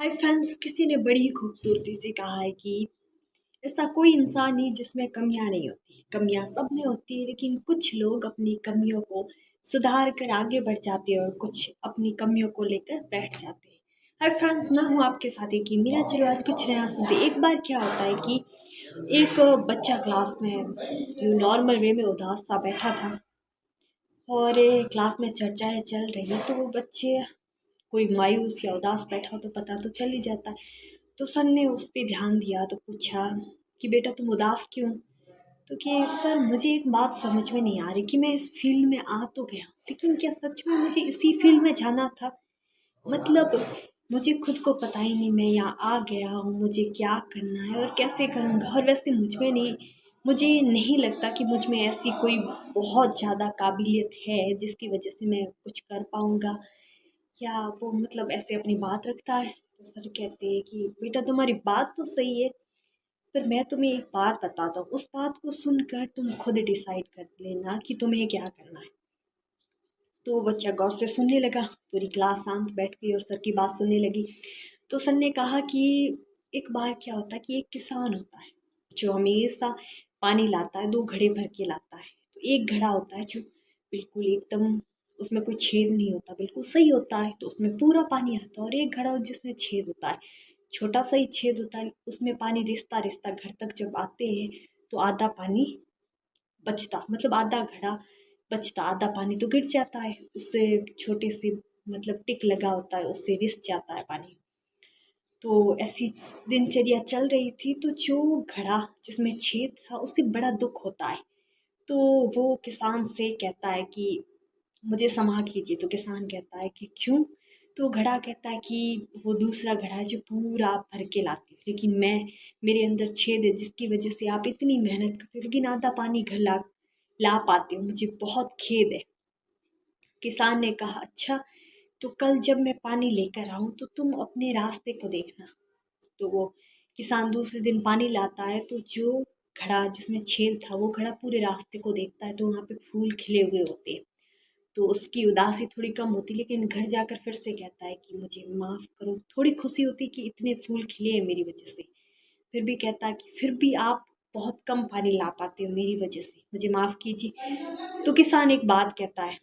Hi friends, किसी ने बड़ी खूबसूरती से कहा है कि ऐसा कोई इंसान नहीं जिसमें कमियां नहीं होती। कमियां सब में होती है, लेकिन कुछ लोग अपनी कमियों को सुधार कर आगे बढ़ जाते हैं और कुछ अपनी कमियों को लेकर बैठ जाते हैं। हाय फ्रेंड्स, मैं हूँ आपके साथ एक ही मीरा। चलो आज कुछ नया सुनते। एक बार क्या होता है कि एक बच्चा क्लास में नॉर्मल वे में उदास सा बैठा था और क्लास में चर्चाएं चल रही है, तो वो बच्चे कोई मायूस या उदास बैठा हो तो पता तो चल ही जाता है। तो सर ने उस पे ध्यान दिया तो पूछा कि बेटा तुम उदास क्यों? तो कि सर मुझे एक बात समझ में नहीं आ रही कि मैं इस फील्ड में आ तो गया, लेकिन क्या सच में मुझे इसी फील्ड में जाना था? मतलब मुझे खुद को पता ही नहीं, मैं यहाँ आ गया हूँ, मुझे क्या करना है और कैसे करूँगा। और वैसे मुझे नहीं लगता कि मुझ में ऐसी कोई बहुत ज़्यादा काबिलियत है जिसकी वजह से मैं कुछ कर पाऊँगा। या वो मतलब ऐसे अपनी बात रखता है। तो सर कहते हैं कि बेटा तुम्हारी बात तो सही है, पर मैं तुम्हें एक बात बताता हूँ, उस बात को सुनकर तुम खुद डिसाइड कर लेना कि तुम्हें क्या करना है। तो बच्चा गौर से सुनने लगा, पूरी क्लास शांत बैठ गई और सर की बात सुनने लगी। तो सर ने कहा कि एक बार क्या होता है कि एक किसान होता है जो हमेशा पानी लाता है, 2 घड़े भर के लाता है। तो एक घड़ा होता है जो बिल्कुल एकदम, उसमें कोई छेद नहीं होता, बिल्कुल सही होता है, तो उसमें पूरा पानी आता है। और एक घड़ा जिसमें छेद होता है, छोटा सा ही छेद होता है, उसमें पानी रिसता रिसता घर तक जब आते हैं तो आधा पानी बचता, मतलब आधा घड़ा बचता, आधा पानी तो गिर जाता है। उससे छोटे से मतलब टिक लगा होता है, उससे रिस जाता है पानी। तो ऐसी दिनचर्या चल रही थी, तो जो घड़ा जिसमें छेद था उससे बड़ा दुख होता है। तो वो किसान से कहता है कि मुझे क्षमा कीजिए। तो किसान कहता है कि क्यों? तो घड़ा कहता है कि वो दूसरा घड़ा है जो पूरा भर के लाती हूँ, लेकिन मेरे अंदर छेद है जिसकी वजह से आप इतनी मेहनत करते हो लेकिन आधा पानी घर ला ला पाते हो, मुझे बहुत खेद है। किसान ने कहा अच्छा, तो कल जब मैं पानी लेकर आऊँ तो तुम अपने रास्ते को देखना। तो वो किसान दूसरे दिन पानी लाता है, तो जो घड़ा जिसमें छेद था वो घड़ा पूरे रास्ते को देखता है, तो वहाँ पे फूल खिले हुए होते हैं। तो उसकी उदासी थोड़ी कम होती, लेकिन घर जाकर फिर से कहता है कि मुझे माफ़ करो। थोड़ी खुशी होती कि इतने फूल खिले हैं मेरी वजह से, फिर भी कहता है कि फिर भी आप बहुत कम पानी ला पाते हो मेरी वजह से, मुझे माफ़ कीजिए। तो किसान एक बात कहता है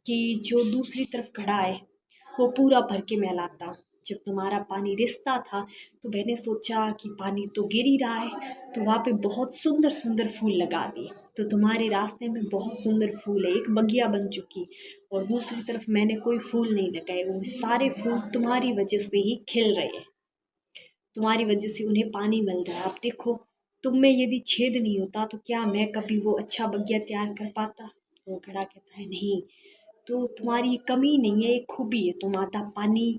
कि जो दूसरी तरफ खड़ा है वो पूरा भर के मैं लाता हूँ। जब तुम्हारा पानी रिसता था तो मैंने सोचा कि पानी तो गिर ही रहा है, तो वहाँ पे बहुत सुंदर सुंदर फूल लगा दिए, तो तुम्हारे रास्ते में बहुत सुंदर फूल है, एक बगिया बन चुकी। और दूसरी तरफ मैंने कोई फूल नहीं लगाए, वो सारे फूल तुम्हारी वजह से ही खिल रहे हैं, तुम्हारी वजह से उन्हें पानी मिल रहा है। अब देखो, तुम में यदि छेद नहीं होता तो क्या मैं कभी वो अच्छा बगिया तैयार कर पाता? वो खड़ा कहता है नहीं, तो तुम्हारी ये कमी नहीं है, एक खूबी है, तुम आधा पानी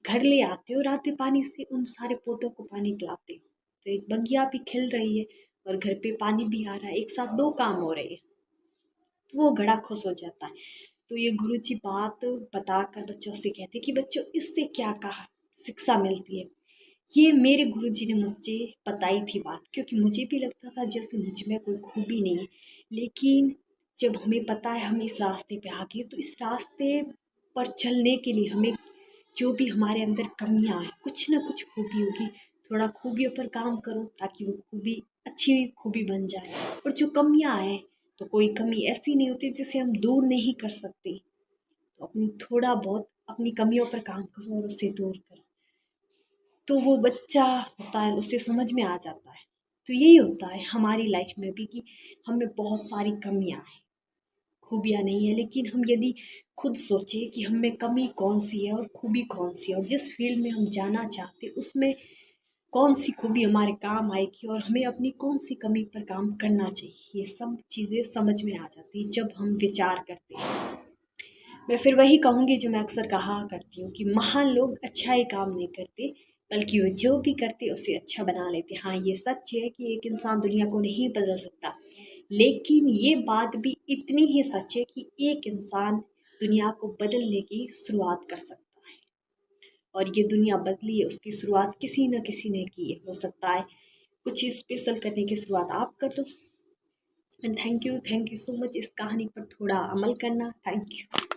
घर ले आते हो और आधे पानी से उन सारे पौधों को पानी पिलाते हो। तो एक बगिया भी खिल रही है और घर पे पानी भी आ रहा है, एक साथ 2 काम हो रहे हैं। तो वो घड़ा खुश हो जाता है। तो ये गुरुजी बात बताकर बच्चों से कहते कि बच्चों इससे क्या कहा शिक्षा मिलती है। ये मेरे गुरुजी ने मुझे बताई थी बात, क्योंकि मुझे भी लगता था जैसे मुझ में कोई खूबी नहीं है, लेकिन जब हमें पता है हम इस रास्ते पे आ गए, तो इस रास्ते पर चलने के लिए हमें जो भी हमारे अंदर कमियां हैं, कुछ ना कुछ खूबी होगी, थोड़ा खूबियों पर काम करो ताकि वो खूबी अच्छी खूबी बन जाए। और जो कमियां हैं, तो कोई कमी ऐसी नहीं होती जिसे हम दूर नहीं कर सकते। तो अपनी थोड़ा बहुत अपनी कमियों पर काम करो और उसे दूर करो, तो वो बच्चा होता है उसे समझ में आ जाता है। तो यही होता है हमारी लाइफ में भी कि हमें बहुत सारी कमियां हैं, खूबियाँ नहीं है, लेकिन हम यदि खुद सोचें कि हम में कमी कौन सी है और खूबी कौन सी है, और जिस फील्ड में हम जाना चाहते हैं उसमें कौन सी खूबी हमारे काम आएगी और हमें अपनी कौन सी कमी पर काम करना चाहिए, ये सब चीज़ें समझ में आ जाती है जब हम विचार करते हैं। मैं फिर वही कहूँगी जो मैं अक्सर कहा करती हूँ कि महान लोग अच्छा ही काम नहीं करते, बल्कि वो जो भी करते उसे अच्छा बना लेते। हाँ, ये सच है कि एक इंसान दुनिया को नहीं बदल सकता, लेकिन ये बात भी इतनी ही सच है कि एक इंसान दुनिया को बदलने की शुरुआत कर सकता है। और ये दुनिया बदली है, उसकी शुरुआत किसी न किसी ने की है। हो सकता है कुछ स्पेशल करने की शुरुआत आप कर दो। And thank you so much. इस कहानी पर थोड़ा अमल करना। Thank you.